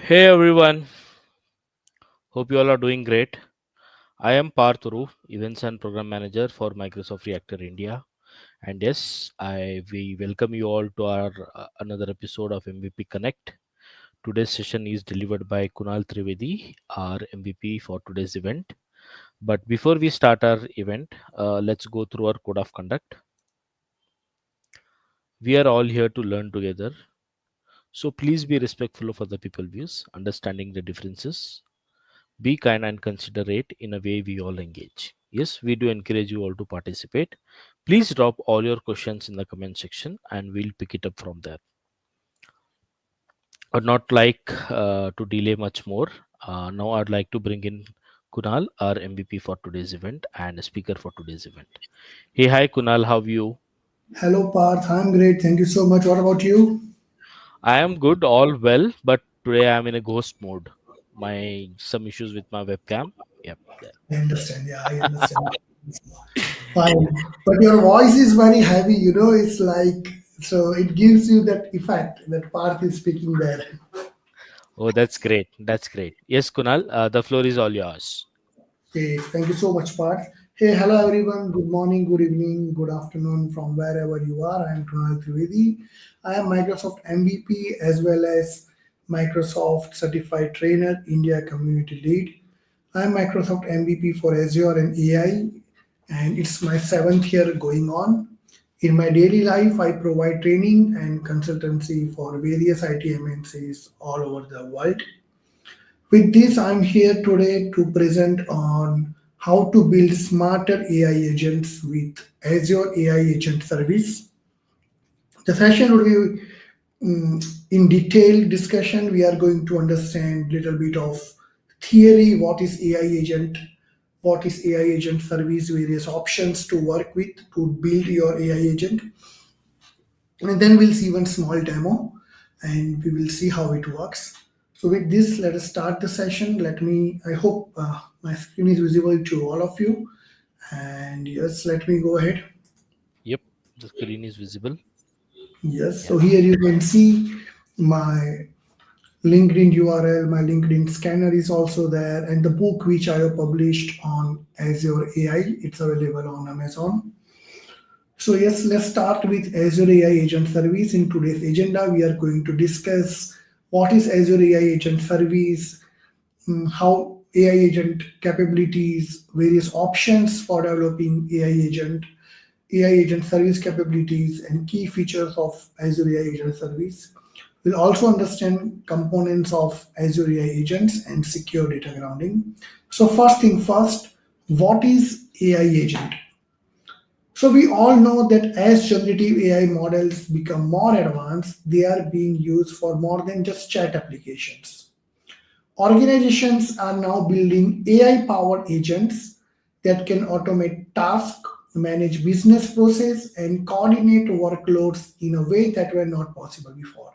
Hey everyone, hope you all are doing great. I am Parthuru, Events and Program Manager for Microsoft Reactor India. And yes, we welcome you all to our another episode of MVP Connect. Today's session is delivered by Krunal Trivedi, our MVP for today's event. But before we start our event, let's go through our code of conduct. We are all here to learn together. So please be respectful of other people's views, understanding the differences. Be kind and considerate in a way we all engage. Yes, we do encourage you all to participate. Please drop all your questions in the comment section and we'll pick it up from there. I'd not like to delay much more. Now I'd like to bring in Kunal, our MVP for today's event and speaker for today's event. Hey, hi Kunal, how are you? Hello, Parth. I'm great. Thank you so much. What about you? I am good, all well, but today I'm in a ghost mode. My some issues with my webcam. Yep. I understand. Yeah, I understand. Fine. But your voice is very heavy, it's like, so it gives you that effect that Parth is speaking there. Oh, that's great. That's great. Yes, Kunal, the floor is all yours. Okay, thank you so much, Parth. Hey, hello everyone. Good morning, good evening, good afternoon from wherever you are. I'm Krunal Trivedi. I am Microsoft MVP as well as Microsoft Certified Trainer, India Community Lead. I'm Microsoft MVP for Azure and AI, and it's my seventh year going on. In my daily life, I provide training and consultancy for various IT MNCs all over the world. With this, I'm here today to present on how to build smarter AI agents with Azure AI Agent Service. The session would be in detailed discussion. We are going to understand little bit of theory, what is AI agent, what is AI agent service, various options to work with to build your AI agent, and then we'll see one small demo and we will see how it works. So with this, let us start the session. I hope my screen is visible to all of you. And yes, let me go ahead. Yep, the screen is visible. Yes, Yeah. so here you can see my LinkedIn URL, my LinkedIn scanner is also there, and the book which I have published on Azure AI, it's available on Amazon. So yes, let's start with Azure AI Agent Service. In today's agenda, we are going to discuss what is Azure AI Agent Service, how AI agent capabilities, various options for developing AI agent service capabilities, and key features of Azure AI Agent Service. We'll also understand components of Azure AI agents and secure data grounding. So first thing first, what is AI agent? So we all know that as generative AI models become more advanced, they are being used for more than just chat applications. Organizations are now building AI powered agents that can automate tasks, manage business process, and coordinate workloads in a way that were not possible before.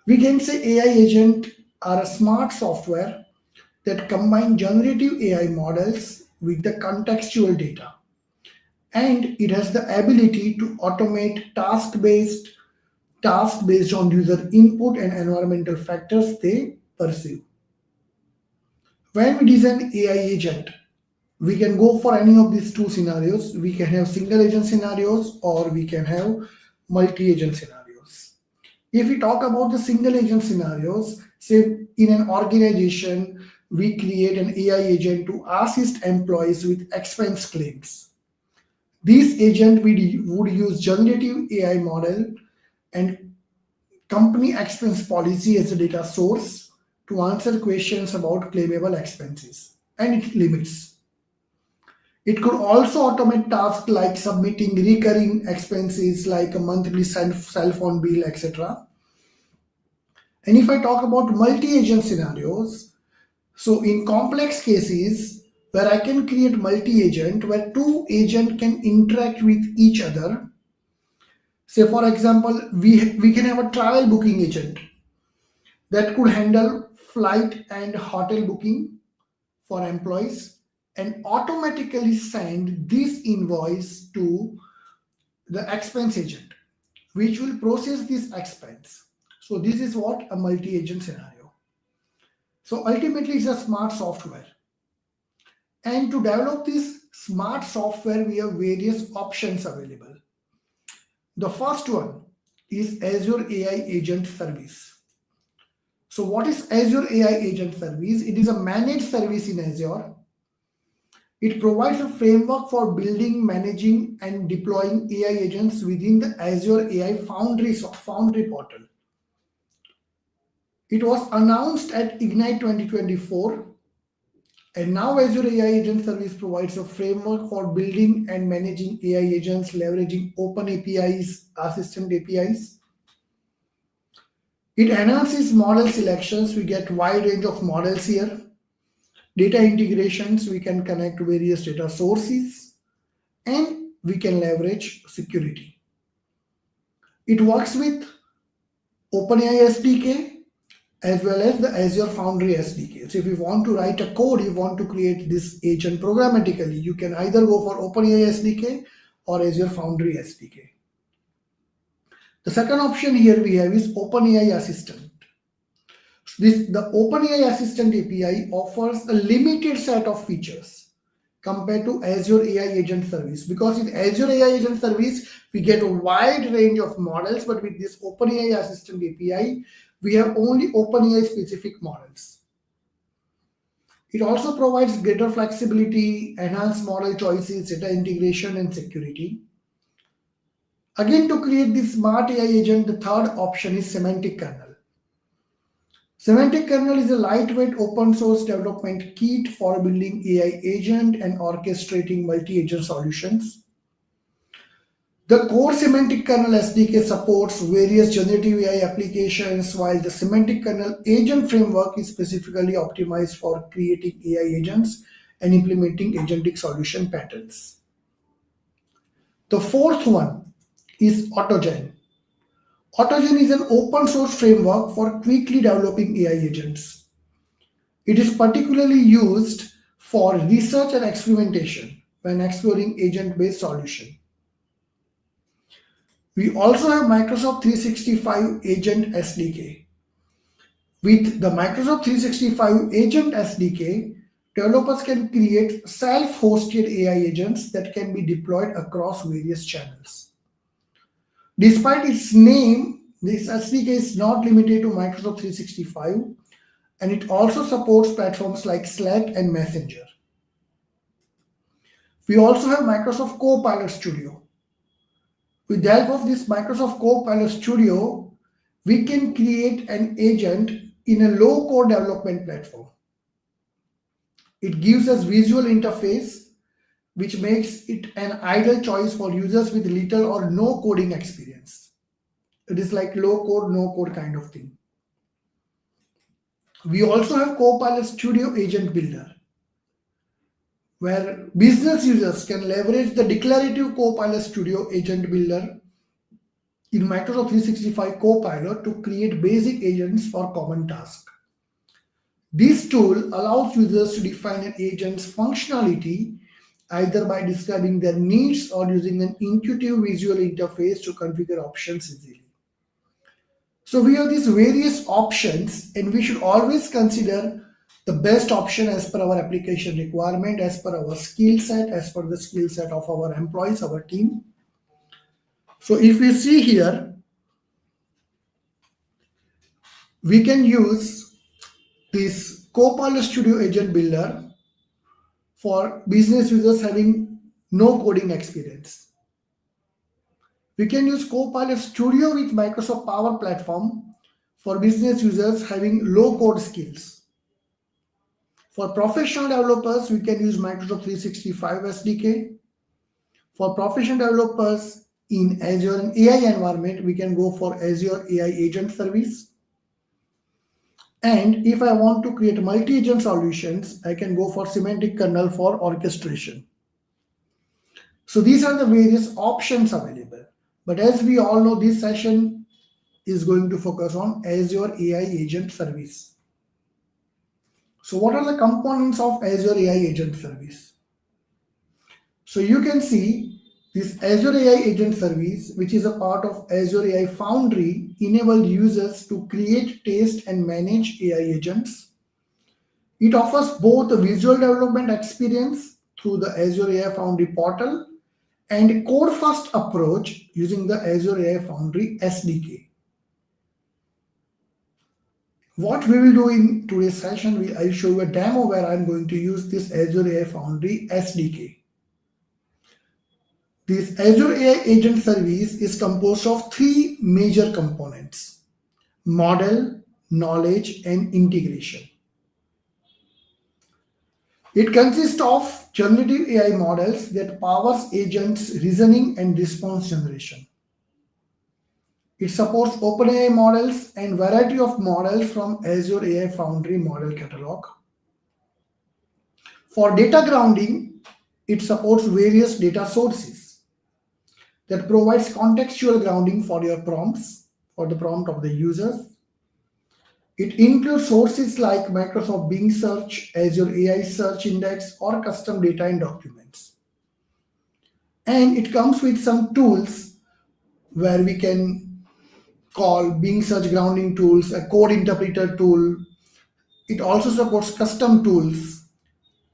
We can say AI agent are a smart software that combine generative AI models with the contextual data, and it has the ability to automate task based on user input and environmental factors they perceive. When we design AI agent, we can go for any of these two scenarios. We can have single agent scenarios or we can have multi agent scenarios. If we talk about the single agent scenarios, say in an organization, we create an AI agent to assist employees with expense claims. This agent would use generative AI model and company expense policy as a data source to answer questions about claimable expenses and its limits. It could also automate tasks like submitting recurring expenses like a monthly cell phone bill, etc. And if I talk about multi-agent scenarios, so in complex cases where I can create multi-agent where two agents can interact with each other, say for example, we can have a travel booking agent that could handle flight and hotel booking for employees and automatically send this invoice to the expense agent, which will process this expense. So this is what a multi-agent scenario. So ultimately, it's a smart software. And to develop this smart software, we have various options available. The first one is Azure AI Agent Service. So what is Azure AI Agent Service? It is a managed service in Azure. It provides a framework for building, managing, and deploying AI agents within the Azure AI Foundry portal. It was announced at Ignite 2024, and now Azure AI Agent Service provides a framework for building and managing AI agents leveraging open APIs, assistant APIs. It enhances model selections. We get wide range of models here. Data integrations, we can connect various data sources and we can leverage security. It works with OpenAI SDK as well as the Azure Foundry SDK. So if you want to write a code, you want to create this agent programmatically, you can either go for OpenAI SDK or Azure Foundry SDK. The second option here we have is OpenAI Assistant. The OpenAI Assistant API offers a limited set of features compared to Azure AI Agent Service, because in Azure AI Agent Service we get a wide range of models, but with this OpenAI Assistant API we have only OpenAI specific models. It also provides greater flexibility, enhanced model choices, data integration, and security. Again, to create this smart AI agent, the third option is semantic kernel. Semantic kernel is a lightweight open source development kit for building AI agent and orchestrating multi-agent solutions. The core semantic kernel SDK supports various generative AI applications, while the semantic kernel agent framework is specifically optimized for creating AI agents and implementing agentic solution patterns. The fourth one is Autogen. Autogen is an open source framework for quickly developing AI agents. It is particularly used for research and experimentation when exploring agent-based solutions. We also have Microsoft 365 Agent SDK. With the Microsoft 365 Agent SDK, developers can create self-hosted AI agents that can be deployed across various channels. Despite its name, this SDK is not limited to Microsoft 365, and it also supports platforms like Slack and Messenger. We also have Microsoft Copilot Studio. With the help of this Microsoft Copilot Studio, we can create an agent in a low-code development platform. It gives us visual interface, which makes it an ideal choice for users with little or no coding experience. It is like low code, no code kind of thing. We also have Copilot Studio Agent Builder, where business users can leverage the declarative Copilot Studio Agent Builder in Microsoft 365 Copilot to create basic agents for common tasks. This tool allows users to define an agent's functionality either by describing their needs or using an intuitive visual interface to configure options easily. So we have these various options, and we should always consider the best option as per our application requirement, as per our skill set, as per the skill set of our employees, our team. So if we see here, we can use this Copilot Studio Agent Builder for business users having no coding experience. We can use Copilot Studio with Microsoft Power Platform for business users having low code skills. For professional developers, we can use Microsoft 365 SDK. For professional developers in Azure and AI environment, we can go for Azure AI Agent Service. And if I want to create multi-agent solutions, I can go for semantic kernel for orchestration. So these are the various options available. But as we all know, this session is going to focus on Azure AI Agent Service. So what are the components of Azure AI Agent Service? So you can see this Azure AI Agent Service, which is a part of Azure AI Foundry, enables users to create, test, and manage AI agents. It offers both a visual development experience through the Azure AI Foundry portal and a code-first approach using the Azure AI Foundry SDK. What we will do in today's session, I'll show you a demo where I'm going to use this Azure AI Foundry SDK. This Azure AI Agent Service is composed of three major components: model, knowledge, and integration. It consists of generative AI models that powers agents' reasoning and response generation. It supports OpenAI models and variety of models from Azure AI Foundry model catalog. For data grounding, it supports various data sources that provides contextual grounding for your prompts, for the prompt of the users. It includes sources like Microsoft Bing Search, Azure AI Search Index, or custom data and documents. And it comes with some tools where we can call Bing Search grounding tools, a code interpreter tool. It also supports custom tools,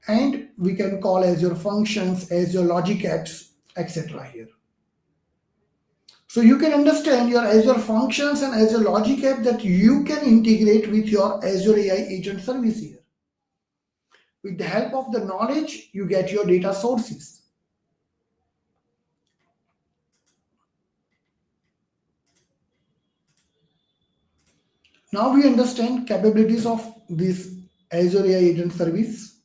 and we can call Azure functions, Azure logic apps, etc. here. So you can understand your Azure functions and Azure logic app that you can integrate with your Azure AI agent service here. With the help of the knowledge, you get your data sources. Now we understand capabilities of this Azure AI agent service.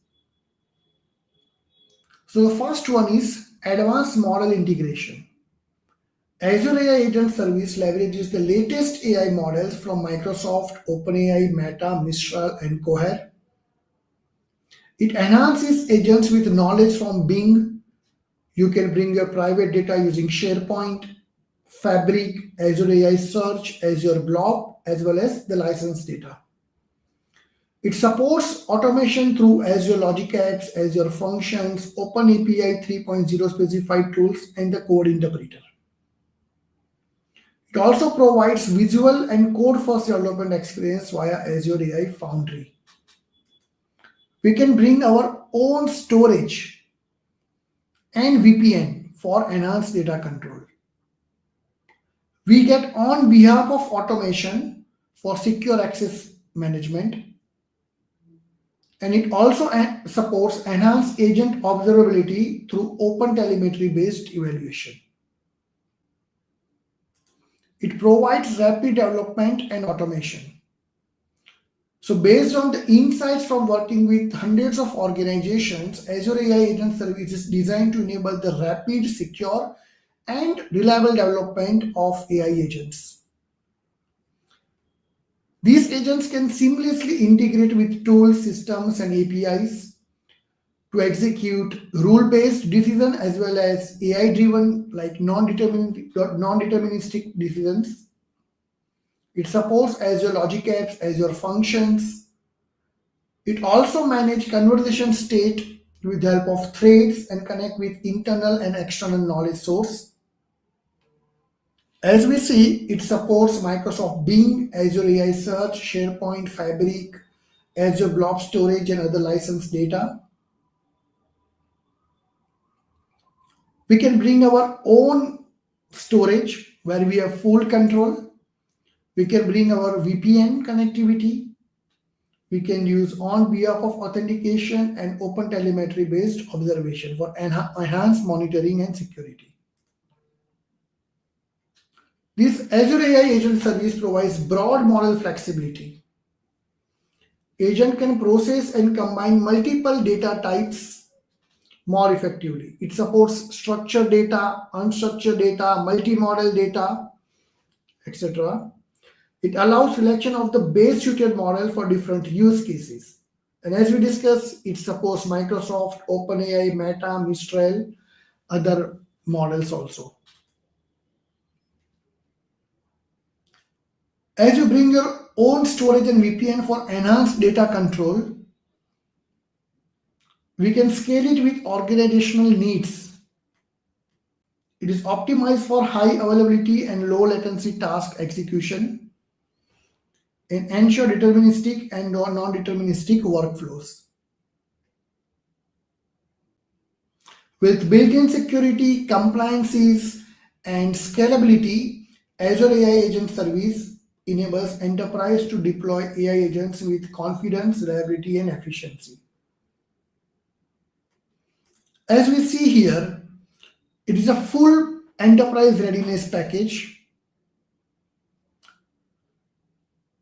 So the first one is advanced model integration. Azure AI Agent Service leverages the latest AI models from Microsoft, OpenAI, Meta, Mistral, and Cohere. It enhances agents with knowledge from Bing. You can bring your private data using SharePoint, Fabric, Azure AI Search, Azure Blob, as well as the licensed data. It supports automation through Azure Logic Apps, Azure Functions, OpenAPI 3.0 specified tools, and the code interpreter. It also provides visual and code-first development experience via Azure AI Foundry. We can bring our own storage and VPN for enhanced data control. We get on behalf of automation for secure access management, and it also supports enhanced agent observability through open telemetry based evaluation. It provides rapid development and automation. So based on the insights from working with hundreds of organizations, Azure AI Agent Service is designed to enable the rapid, secure, and reliable development of AI agents. These agents can seamlessly integrate with tools, systems, and APIs to execute rule-based decision as well as AI-driven, like non-deterministic decisions. It supports Azure Logic Apps, Azure Functions. It also manages conversation state with the help of threads and connect with internal and external knowledge source. As we see, it supports Microsoft Bing, Azure AI Search, SharePoint, Fabric, Azure Blob Storage, and other licensed data. We can bring our own storage where we have full control. We can bring our VPN connectivity. We can use on behalf of authentication and open telemetry based observation for enhanced monitoring and security. This Azure AI Agent Service provides broad model flexibility. Agent can process and combine multiple data types more effectively. It supports structured data, unstructured data, multi-model data, etc. It allows selection of the base suited model for different use cases. And as we discussed, it supports Microsoft, OpenAI, Meta, Mistral, other models also. As you bring your own storage and VPN for enhanced data control, we can scale it with organizational needs. It is optimized for high availability and low latency task execution. and ensure deterministic and non-deterministic workflows. With built-in security, compliances, and scalability, Azure AI Agent Service enables enterprise to deploy AI agents with confidence, reliability, and efficiency. As we see here, it is a full enterprise readiness package.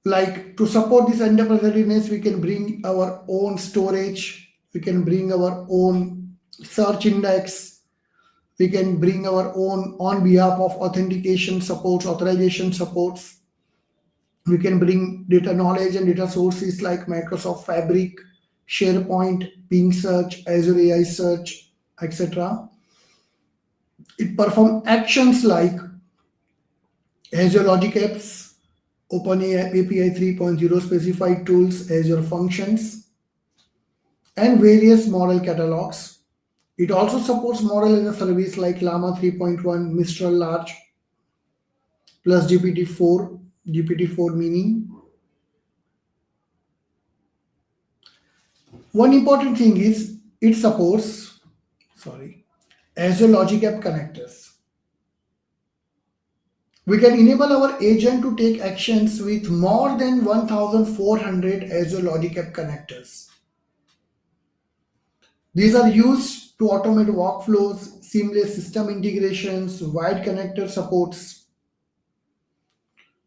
Like to support this enterprise readiness, we can bring our own storage, we can bring our own search index, we can bring our own on behalf of authentication supports, authorization supports. We can bring data knowledge and data sources like Microsoft Fabric, SharePoint, Bing Search, Azure AI Search, etc. It performs actions like Azure Logic Apps, OpenAI API 3.0 specified tools, Azure Functions, and various model catalogs. It also supports model as a service like Llama 3.1, Mistral Large, plus GPT-4, GPT-4 Mini. One important thing is it supports, Azure Logic App connectors. We can enable our agent to take actions with more than 1400 Azure Logic App connectors. These are used to automate workflows, seamless system integrations, wide connector supports.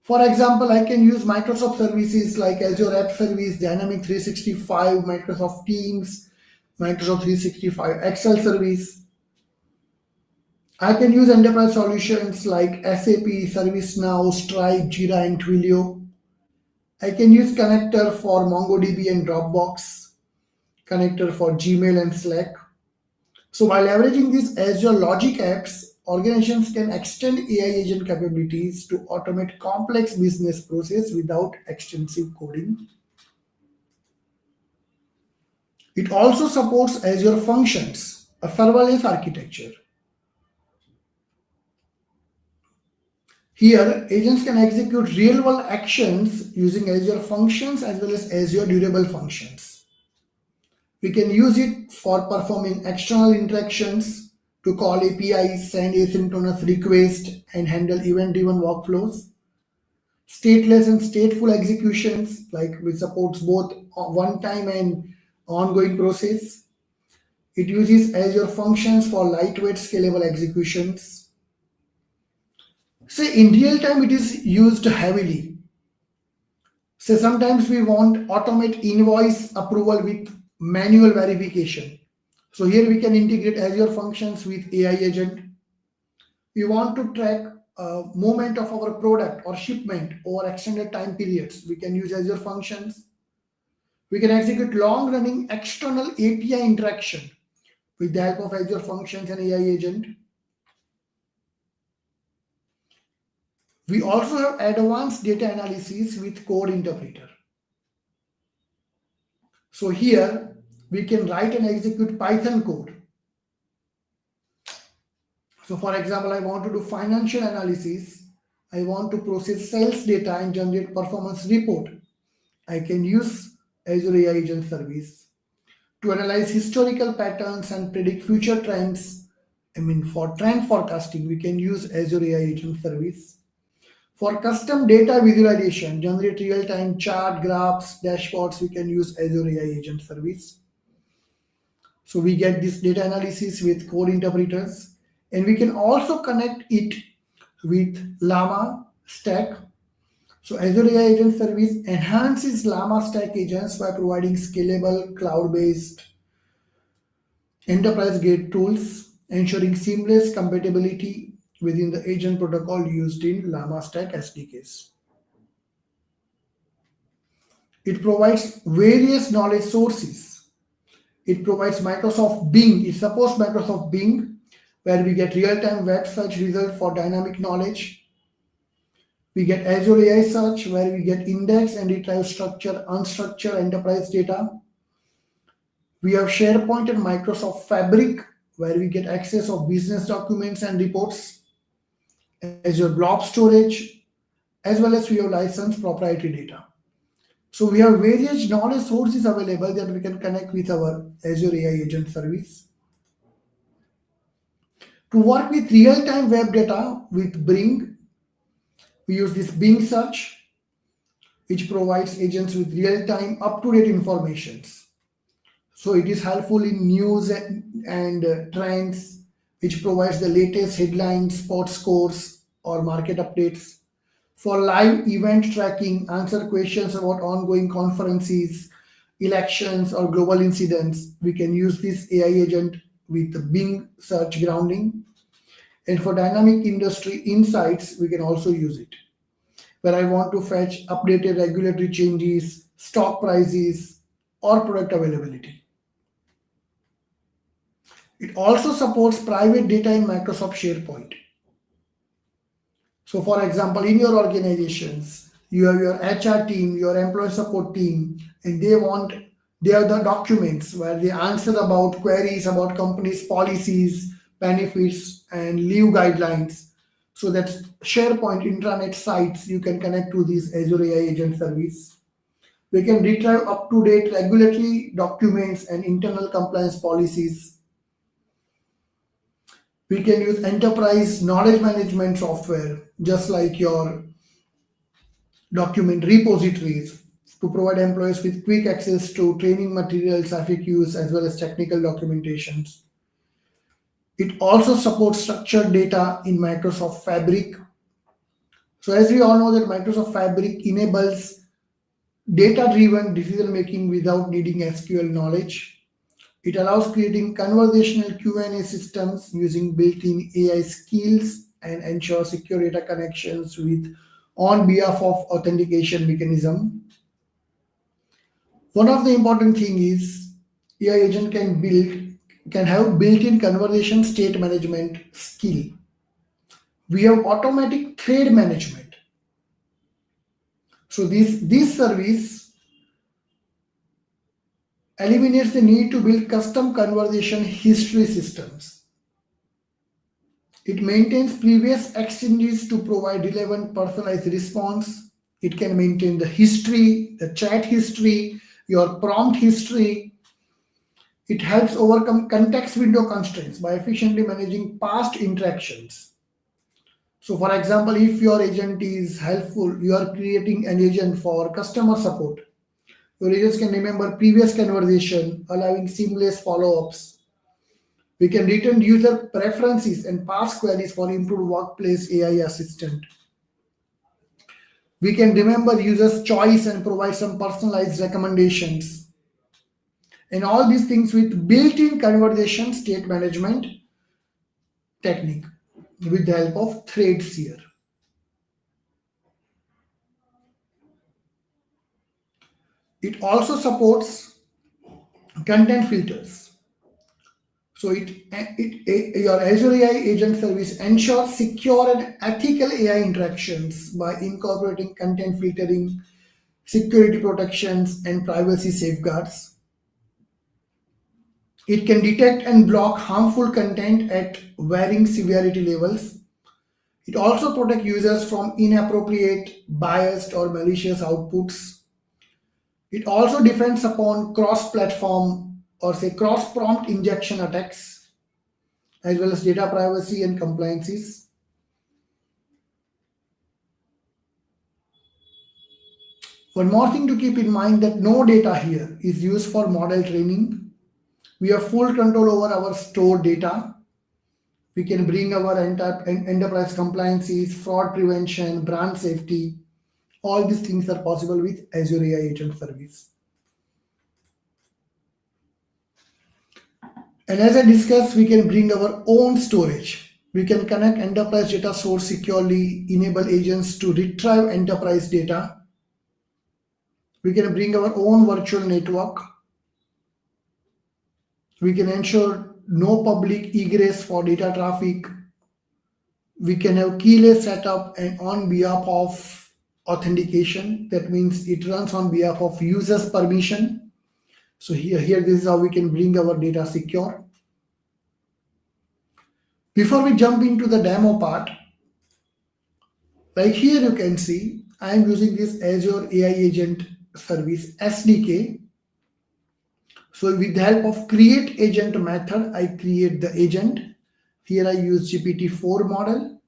For example, I can use Microsoft services like Azure App Service, Dynamic 365, Microsoft Teams, Microsoft 365 Excel Service. I can use enterprise solutions like SAP, ServiceNow, Stripe, Jira, and Twilio. I can use connector for MongoDB and Dropbox, connector for Gmail and Slack. So by leveraging these Azure Logic apps, organizations can extend AI agent capabilities to automate complex business process without extensive coding. It also supports Azure Functions, a serverless architecture. Here, agents can execute real-world actions using Azure Functions as well as Azure Durable Functions. We can use it for performing external interactions, to call APIs, send asynchronous requests, and handle event-driven workflows. Stateless and stateful executions, like which supports both one-time and ongoing process. It uses Azure Functions for lightweight scalable executions. Say in real time, it is used heavily. Say sometimes we want automate invoice approval with manual verification. So here we can integrate Azure Functions with AI agent. We want to track movement of our product or shipment over extended time periods. We can use Azure Functions. We can execute long running external API interaction with the help of Azure Functions and AI agent. We also have advanced data analysis with code interpreter. So here we can write and execute Python code. So for example, I want to do financial analysis. I want to process sales data and generate performance report. I can use Azure AI Agent Service to analyze historical patterns and predict future trends. For trend forecasting, we can use Azure AI Agent Service. For custom data visualization, generate real-time chart, graphs, dashboards, we can use Azure AI Agent Service. So we get this data analysis with code interpreters, and we can also connect it with Llama Stack. So Azure AI Agent Service enhances Llama Stack agents by providing scalable, cloud-based, enterprise-grade tools, ensuring seamless compatibility within the agent protocol used in Llama Stack SDKs. It provides various knowledge sources. It provides Microsoft Bing. It supports Microsoft Bing, where we get real-time web search result for dynamic knowledge. We get Azure AI Search, where we get index and retrieve structured, unstructured enterprise data. We have SharePoint and Microsoft Fabric, where we get access of business documents and reports. Azure Blob Storage, as well as we have licensed proprietary data. So we have various knowledge sources available that we can connect with our Azure AI Agent Service. To work with real-time web data with Bing, we use this Bing search, which provides agents with real-time, up-to-date informations. So it is helpful in news and trends, which provides the latest headlines, sports scores, or market updates. For live event tracking, answer questions about ongoing conferences, elections, or global incidents. We can use this AI agent with Bing search grounding. And for dynamic industry insights, we can also use it. Where I want to fetch updated regulatory changes, stock prices, or product availability. It also supports private data in Microsoft SharePoint. So, for example, in your organizations, you have your HR team, your employee support team, and they have the documents where they answer about queries about companies' policies, benefits, and leave guidelines. So that SharePoint intranet sites you can connect to this Azure AI Agent Service. We can retrieve up-to-date regulatory documents and internal compliance policies. We can use enterprise knowledge management software, just like your document repositories, to provide employees with quick access to training materials, FAQs, as well as technical documentations. It also supports structured data in Microsoft Fabric. So, as we all know, that Microsoft Fabric enables data-driven decision making without needing SQL knowledge. It allows creating conversational Q&A systems using built-in AI skills and ensure secure data connections with on behalf of authentication mechanism. One of the important thing is AI agent can have built-in conversation state management skill. We have automatic thread management. So this service eliminates the need to build custom conversation history systems. It maintains previous exchanges to provide relevant personalized response. It can maintain the history, the chat history, your prompt history. It helps overcome context window constraints by efficiently managing past interactions. So, for example, if your agent is helpful, you are creating an agent for customer support. Your agents can remember previous conversation, allowing seamless follow-ups. We can return user preferences and past queries for improved workplace AI assistant. We can remember users' choice and provide some personalized recommendations. And all these things with built-in conversation state management technique with the help of threads here. It also supports content filters. So your Azure AI Agent Service ensures secure and ethical AI interactions by incorporating content filtering, security protections, and privacy safeguards. It can detect and block harmful content at varying severity levels. It also protects users from inappropriate, biased, or malicious outputs. It also defends upon cross-platform or say cross-prompt injection attacks, as well as data privacy and compliances. One more thing to keep in mind that no data here is used for model training. We have full control over our stored data. We can bring our enterprise compliances, fraud prevention, brand safety. All these things are possible with Azure AI Agent Service. And as I discussed, we can bring our own storage. We can connect enterprise data source securely, enable agents to retrieve enterprise data. We can bring our own virtual network. We can ensure no public egress for data traffic. We can have keyless setup and on behalf of authentication. That means it runs on behalf of users permission. So here this is how we can bring our data secure. Before we jump into the demo part, like here you can see, I am using this Azure AI Agent Service SDK. So with the help of create agent method, I create the agent. Here I use GPT-4 model.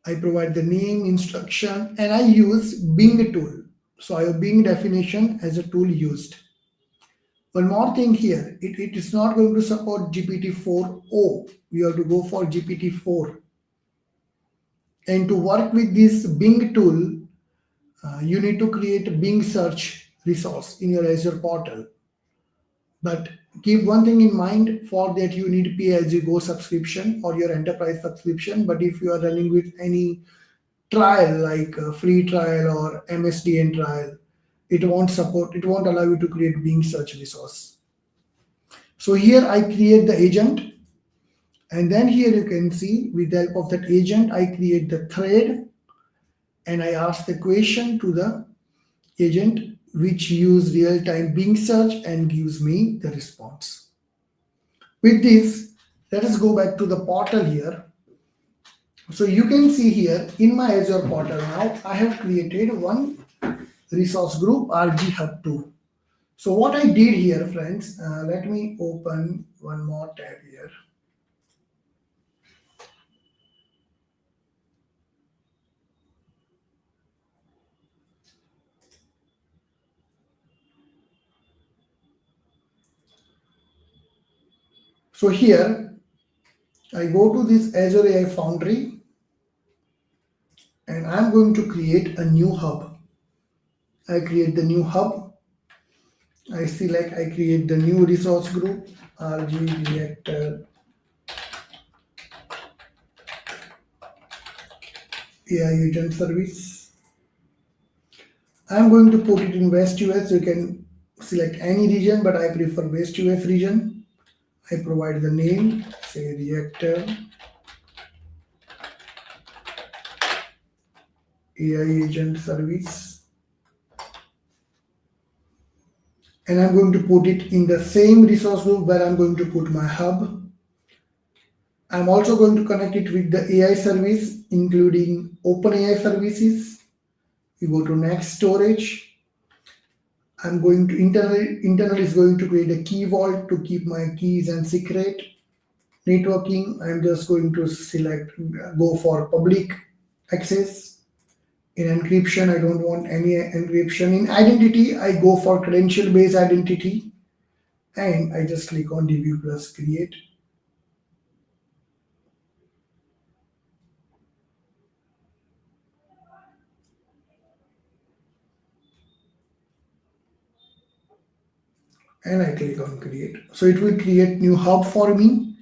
I provide the name, instruction, and I use Bing tool. So I have Bing definition as a tool used. One more thing here, it is not going to support GPT-4o. We have to go for GPT-4. And to work with this Bing tool, you need to create a Bing search resource in your Azure portal. But keep one thing in mind, for that you need pay as you go subscription or your enterprise subscription. But if you are running with any trial like a free trial or MSDN trial, it won't allow you to create Bing search resource. So here I create the agent, and then here you can see with the help of that agent, I create the thread and I ask the question to the agent which use real-time Bing search and gives me the response. With this, let us go back to the portal here. So you can see here in my Azure portal now, I have created one resource group RG Hub 2. So what I did here, friends, let me open one more tab here. So here I go to this Azure AI Foundry and I'm going to create a new hub. I create the new hub. I create the new resource group, RG Reactor AI Agent Service. I'm going to put it in West US. You can select any region, but I prefer West US region. I provide the name, say Reactor AI Agent Service. And I'm going to put it in the same resource group where I'm going to put my hub. I'm also going to connect it with the AI service, including OpenAI services. You go to next storage. I'm going to internal is going to create a key vault to keep my keys and secret. Networking, I'm just going to go for public access. In encryption, I don't want any encryption. In identity, I go for credential based identity and I just click on DB plus create. And I click on create. So it will create new hub for me.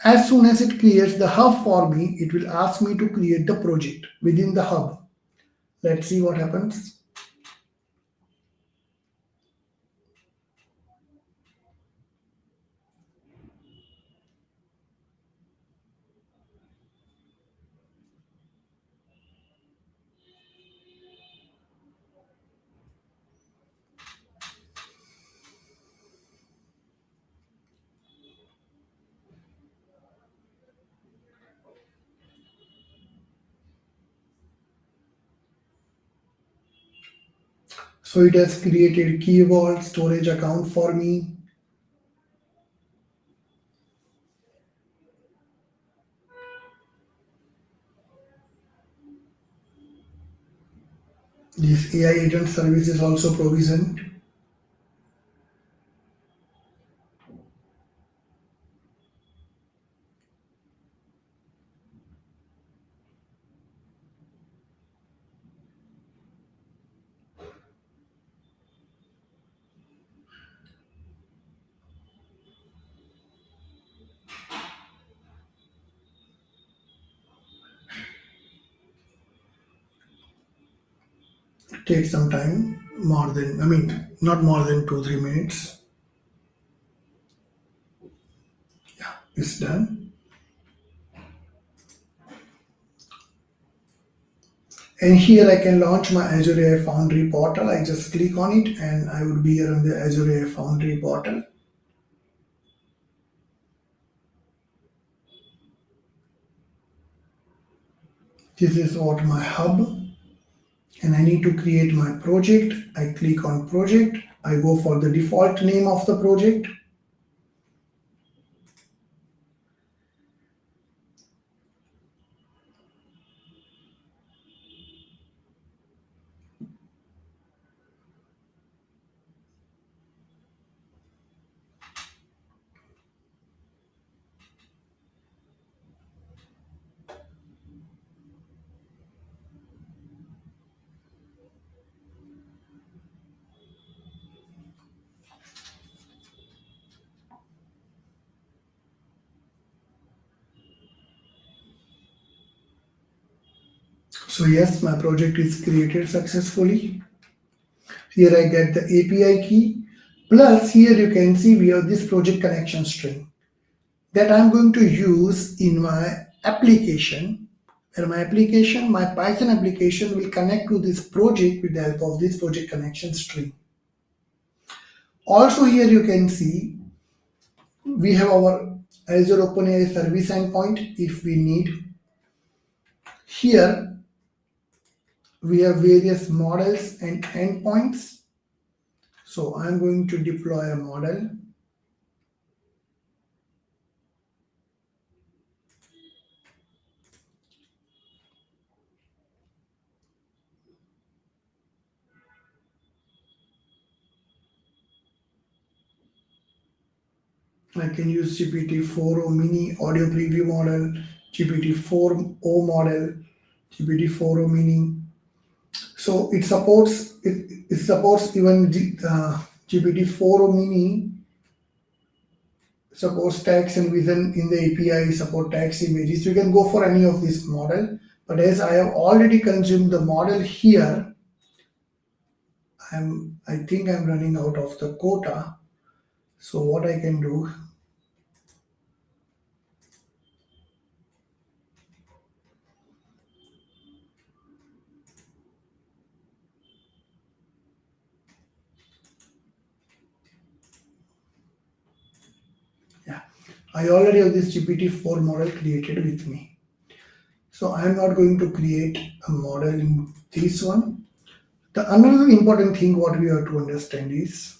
As soon as it creates the hub for me, it will ask me to create the project within the hub. Let's see what happens. So it has created key vault storage account for me. This AI agent service is also provisioned. It takes some time, not more than 2-3 minutes. Yeah, it's done. And here I can launch my Azure AI Foundry portal. I just click on it and I would be here on the Azure AI Foundry portal. This is what my hub. and I need to create my project. I click on project. I go for the default name of the project. So yes, my project is created successfully. Here I get the API key. Plus here you can see we have this project connection string that I'm going to use in my application. Where my Python application will connect to this project with the help of this project connection string. Also here you can see we have our Azure OpenAI service endpoint if we need. Here we have various models and endpoints. So I'm going to deploy a model. I can use GPT-4o mini audio preview model, GPT-4o model, GPT-4o mini. So it supports even GPT-4o mini supports text and vision in the API, support text images. You can go for any of this model. But as I have already consumed the model here, I think I'm running out of the quota. So what I can do, yeah, I already have this GPT-4 model created with me. So I'm not going to create a model in this one. The another important thing what we have to understand is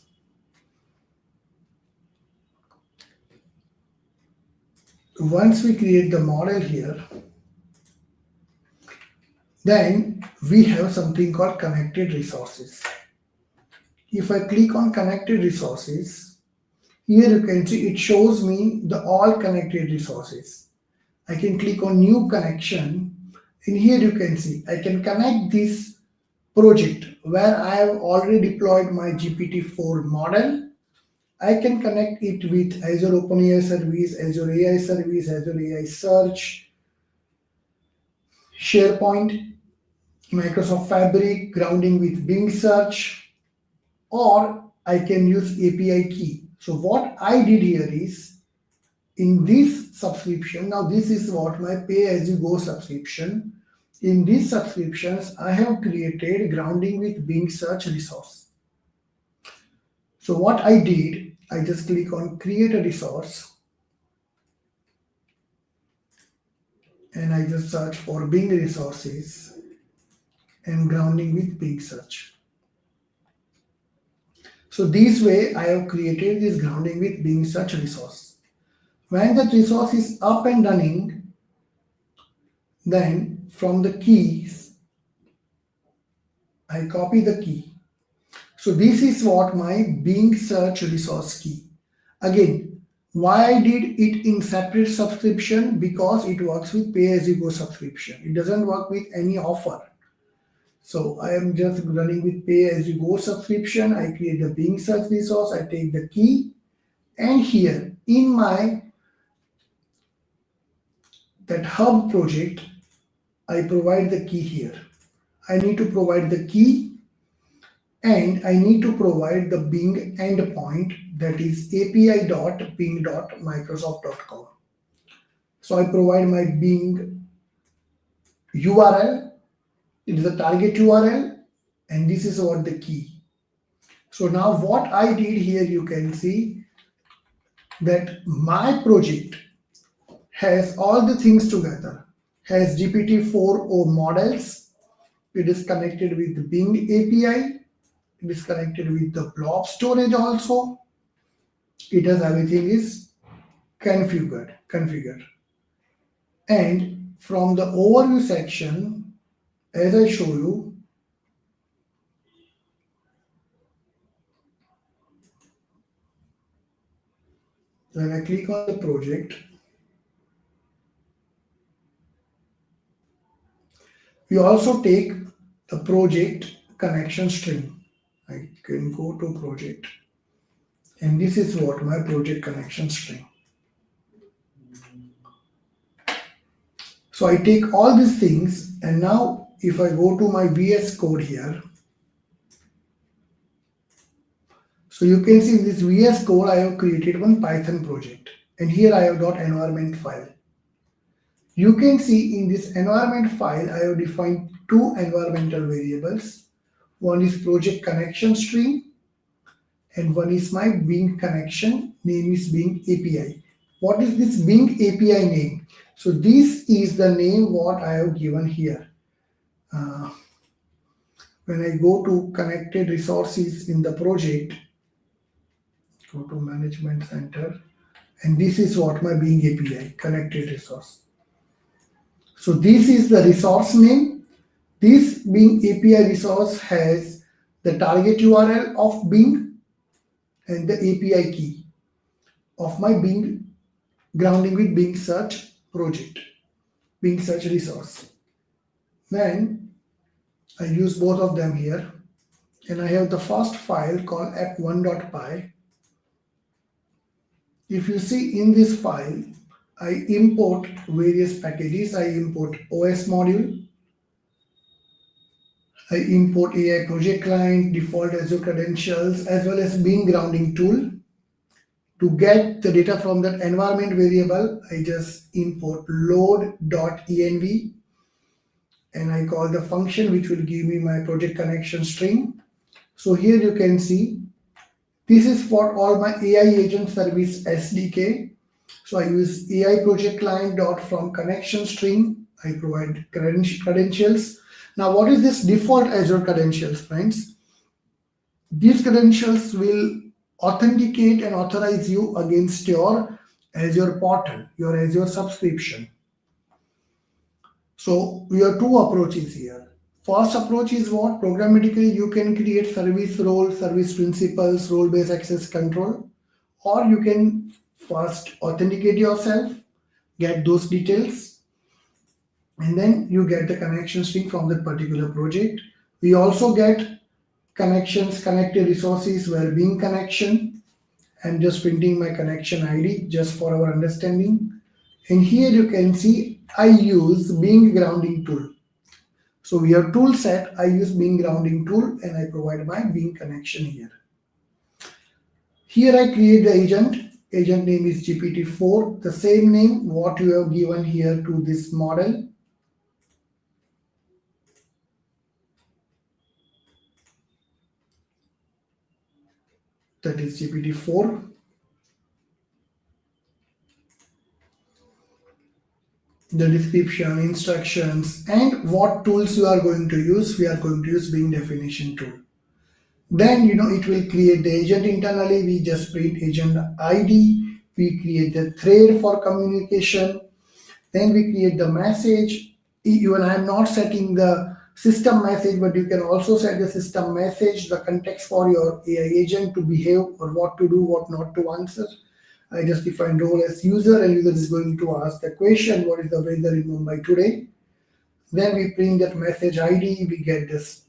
once we create the model here, then we have something called connected resources. If I click on connected resources, here you can see it shows me the all connected resources. I can click on new connection and here you can see I can connect this project where I have already deployed my GPT-4 model. I can connect it with Azure OpenAI Service, Azure AI Service, Azure AI Search, SharePoint, Microsoft Fabric, grounding with Bing Search, or I can use API key. So what I did here is in this subscription, now this is what my pay as you go subscription. In these subscriptions, I have created grounding with Bing search resource. So what I did, I just click on create a resource and I just search for Bing resources and grounding with Bing search. So this way I have created this grounding with Bing search resource. When that resource is up and running, then from the keys, I copy the key. So this is what my Bing search resource key. Again, why I did it in separate subscription? Because it works with pay as you go subscription. It doesn't work with any offer. So I am just running with pay as you go subscription. I create the Bing search resource. I take the key and here in my that hub project, I provide the key here. I need to provide the key and I need to provide the Bing endpoint that is api.bing.microsoft.com. So I provide my Bing URL, it is a target URL, and this is what the key. So now what I did here, you can see that my project has all the things together, has GPT-4o models, It is connected with Bing API. It is connected with the blob storage also. It has everything is configured. And from the overview section, as I show you, when I click on the project, we also take the project connection string. I can go to project, and this is what my project connection string. So I take all these things, and now if I go to my VS Code here, so you can see in this VS Code I have created one Python project, and here I have .environment file. You can see in this environment file I have defined two environmental variables. One is project connection string, and one is my Bing connection, name is Bing API. What is this Bing API name? So this is the name what I have given here. Uh, when I go to connected resources in the project, go to management center, and this is what my Bing API connected resource. So this is the resource name. This Bing API resource has the target URL of Bing and the API key of my Bing grounding with Bing search project, Bing search resource. Then I use both of them here, and I have the first file called app1.py. If you see in this file, I import various packages. I import OS module, I import AI project client, default Azure credentials, as well as Bing grounding tool. To get the data from that environment variable, I just import load.env, and I call the function which will give me my project connection string. So here you can see this is for all my AI agent service SDK. So I use AI project client dot from connection string. I provide credentials. Now, what is this default Azure credentials, friends? These credentials will authenticate and authorize you against your Azure portal, your Azure subscription. So we have two approaches here. First approach is what? Programmatically, you can create service role, service principals, role-based access control, or you can first authenticate yourself, get those details, and then you get the connection string from that particular project. We also get connections, connected resources, where Bing connection. I'm just printing my connection ID just for our understanding. And here you can see I use Bing grounding tool. So we have tool set, I use Bing grounding tool, and I provide my Bing connection here. Here I create the agent name is GPT-4, the same name what you have given here to this model, that is GPT-4. The description, instructions, and what tools you are going to use. We are going to use Bing definition tool. Then it will create the agent internally. We just print agent ID. We create the thread for communication. Then we create the message. Even I am not setting the system message, but you can also set the system message, the context for your AI agent to behave or what to do, what not to answer. I just define role as user, and user is going to ask the question, what is the weather in Mumbai today? Then we print that message ID, we get this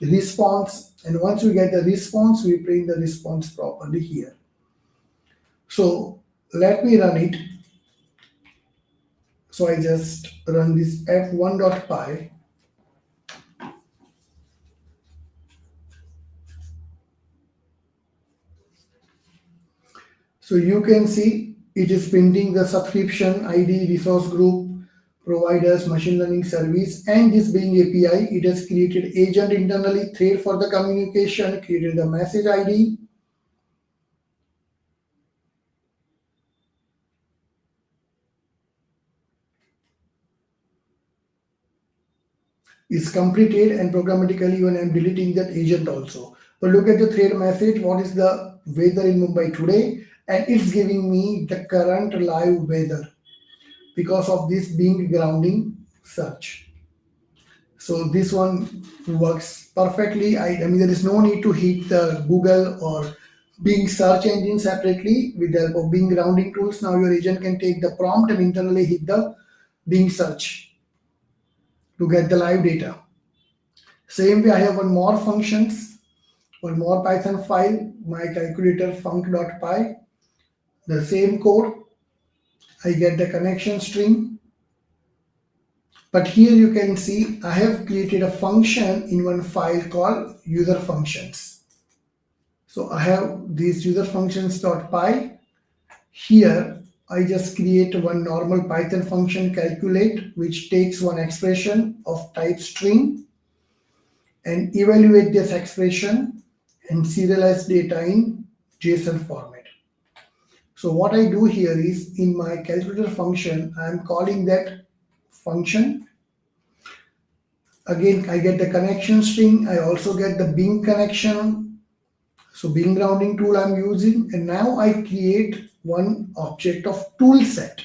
response, and once we get the response, we print the response properly here. So let me run it. So I just run this f1.py. So you can see it is printing the subscription ID, resource group, providers, machine learning service, and this Bing API. It has created agent internally, thread for the communication, created the message ID. is completed, and programmatically when I'm deleting that agent also. But look at the thread message, what is the weather in Mumbai today? And it's giving me the current live weather because of this Bing grounding search. So this one works perfectly. I mean, there is no need to hit the Google or Bing search engine separately. With the help of Bing grounding tools, now your agent can take the prompt and internally hit the Bing search to get the live data. Same way, I have one more Python file, my calculator func.py. The same code, I get the connection string. But here you can see I have created a function in one file called user functions. So I have these user functions.py. Here I just create one normal Python function calculate, which takes one expression of type string and evaluate this expression and serialize data in JSON format. So what I do here is in my calculator function, I am calling that function. Again, I get the connection string. I also get the Bing connection. So Bing grounding tool I'm using. And now I create one object of tool set.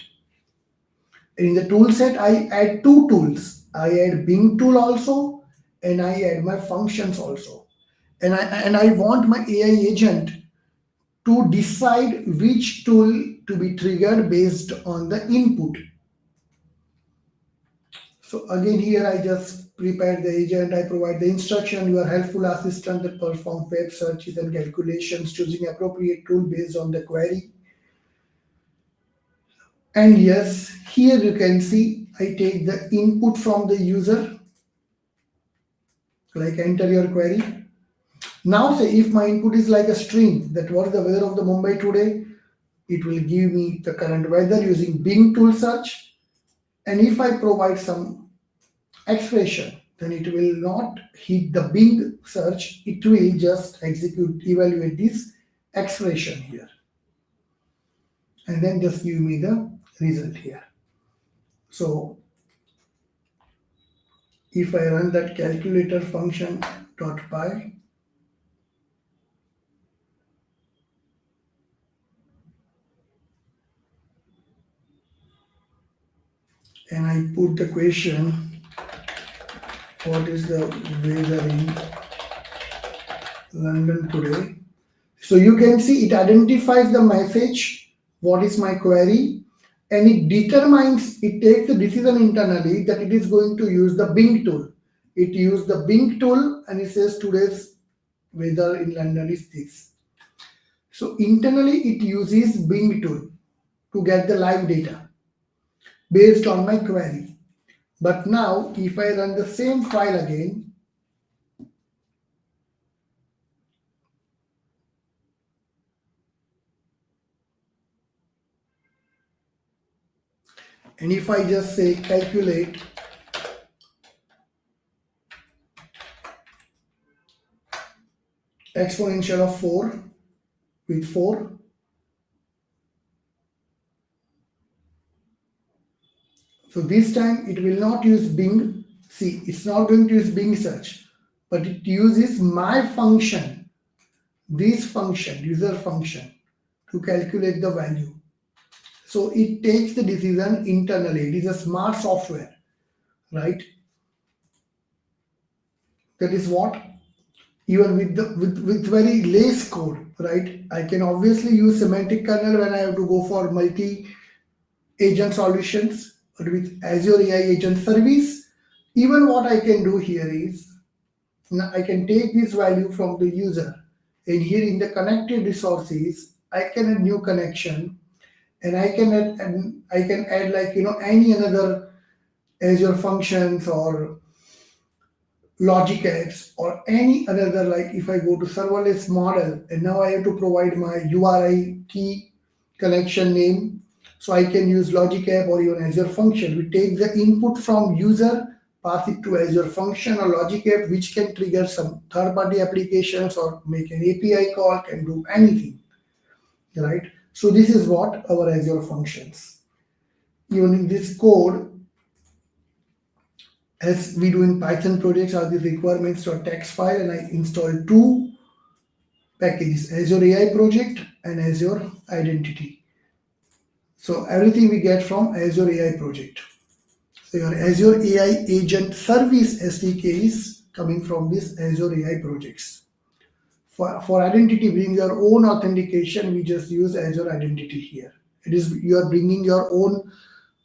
And in the tool set, I add two tools. I add Bing tool also, and I add my functions also. And I want my AI agent to decide which tool to be triggered based on the input. So again here I just prepare the agent, I provide the instruction, your helpful assistant that perform web searches and calculations choosing appropriate tool based on the query. And yes, here you can see I take the input from the user, like enter your query. Now say if my input is like a string, that what is the weather of the Mumbai today, it will give me the current weather using Bing tool search. And if I provide some expression, then it will not hit the Bing search, it will just evaluate this expression here, and then just give me the result here. So if I run that calculator function dot py, and I put the question, what is the weather in London today? So you can see it identifies the message, what is my query, and it takes the decision internally that it is going to use the Bing tool. It used the Bing tool and it says today's weather in London is this. So internally it uses Bing tool to get the live data based on my query. But now if I run the same file again, and if I just say calculate exponential of 4 with 4, so this time it will not use Bing. See, it's not going to use Bing search, but it uses my function, this function, user function, to calculate the value. So it takes the decision internally. It is a smart software, right? That is what, even with very less code, right? I can obviously use semantic kernel when I have to go for multi agent solutions, but with Azure AI Agent Service, even what I can do here is now I can take this value from the user, and here in the connected resources, I can add new connection, and I can add like any another Azure functions or logic apps or any another, like if I go to serverless model and now I have to provide my URI key connection name, so I can use logic app or even Azure function. We take the input from user, pass it to Azure function or logic app, which can trigger some third party applications or make an API call, can do anything, right? So this is what our Azure functions. Even in this code, As we do in Python projects are the requirements to a text file, and I installed two packages, Azure AI project and Azure Identity. So everything we get from Azure AI project. So your Azure AI Agent Service SDK is coming from this Azure AI projects. For identity, bring your own authentication. We just use Azure Identity here. It is you are bringing your own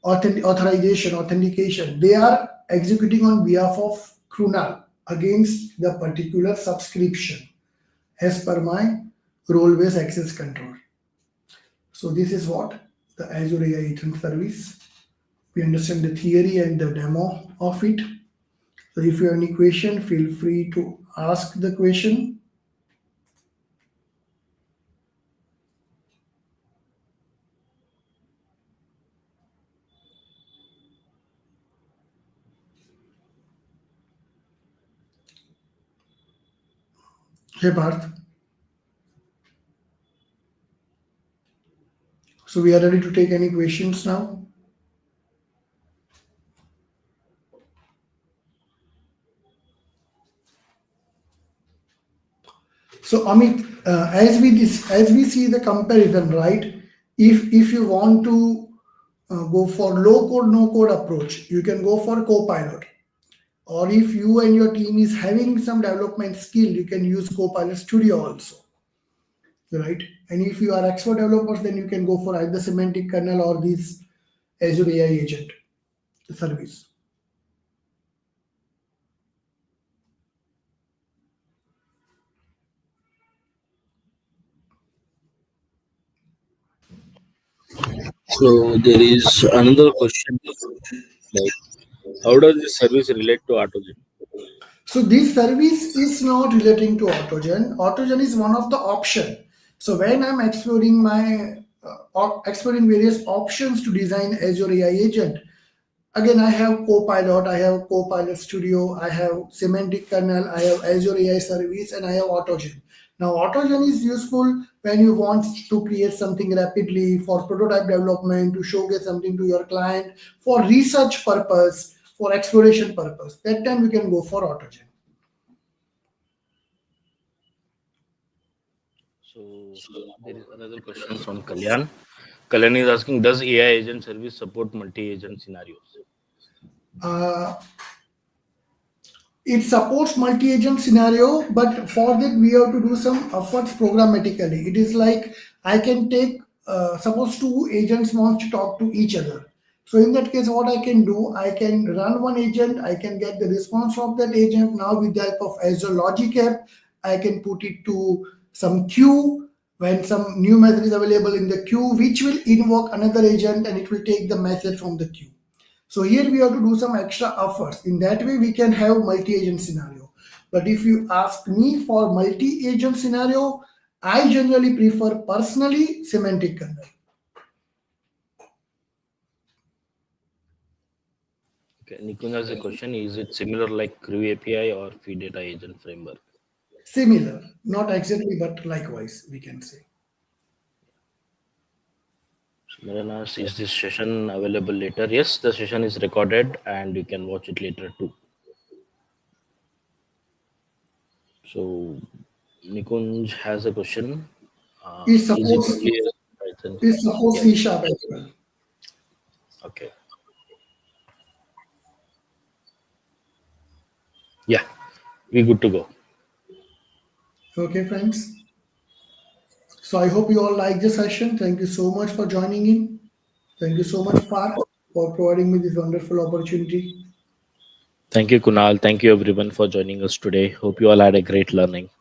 authorization, authentication. They are executing on behalf of Krunal against the particular subscription as per my role-based access control. So this is what the Azure AI Agent Service. We understand the theory and the demo of it. So if you have any question, feel free to ask the question. Hey Parth. So we are ready to take any questions now. So Amit, as we see the comparison, right? If you want to go for low code no code approach, you can go for Copilot. Or if you and your team is having some development skill, you can use Copilot Studio also, right? And if you are expert developers, then you can go for either semantic kernel or this Azure AI agent service. So there is another question, like how does this service relate to Autogen? So this service is not relating to Autogen. Autogen is one of the option. So when I'm exploring exploring various options to design Azure AI agent, again I have Copilot, I have Copilot Studio, I have Semantic Kernel, I have Azure AI Service, and I have Autogen. Now Autogen is useful when you want to create something rapidly for prototype development, to showcase something to your client, for research purpose, for exploration purpose. That time you can go for Autogen. So there is another question from Kalyan. Kalyan is asking, does AI agent service support multi-agent scenarios? Uh, it supports multi-agent scenario, but for that we have to do some efforts programmatically. It is like I can take suppose two agents want to talk to each other. So in that case, what I can do, I can run one agent, I can get the response of that agent. Now with the help of Azure Logic app, I can put it to some queue. When some new message is available in the queue, which will invoke another agent and it will take the message from the queue. So here we have to do some extra efforts. In that way, we can have multi-agent scenario. But if you ask me for multi-agent scenario, I generally prefer personally semantic kernel. Okay, Nikunj has a question. Is it similar like Crew API or Feed Data Agent Framework? Similar, not exactly, but likewise, we can say. Miran asks, is this session available later? Yes, the session is recorded and you can watch it later too. So Nikunj has a question. It Is it supports only a Python? it supports Yes. C sharp as well. Okay. Yeah, we good to go. Okay, friends. So I hope you all like the session. Thank you so much for joining in. Thank you so much, Parth, for providing me this wonderful opportunity. Thank you, Kunal. Thank you everyone for joining us today. Hope you all had a great learning.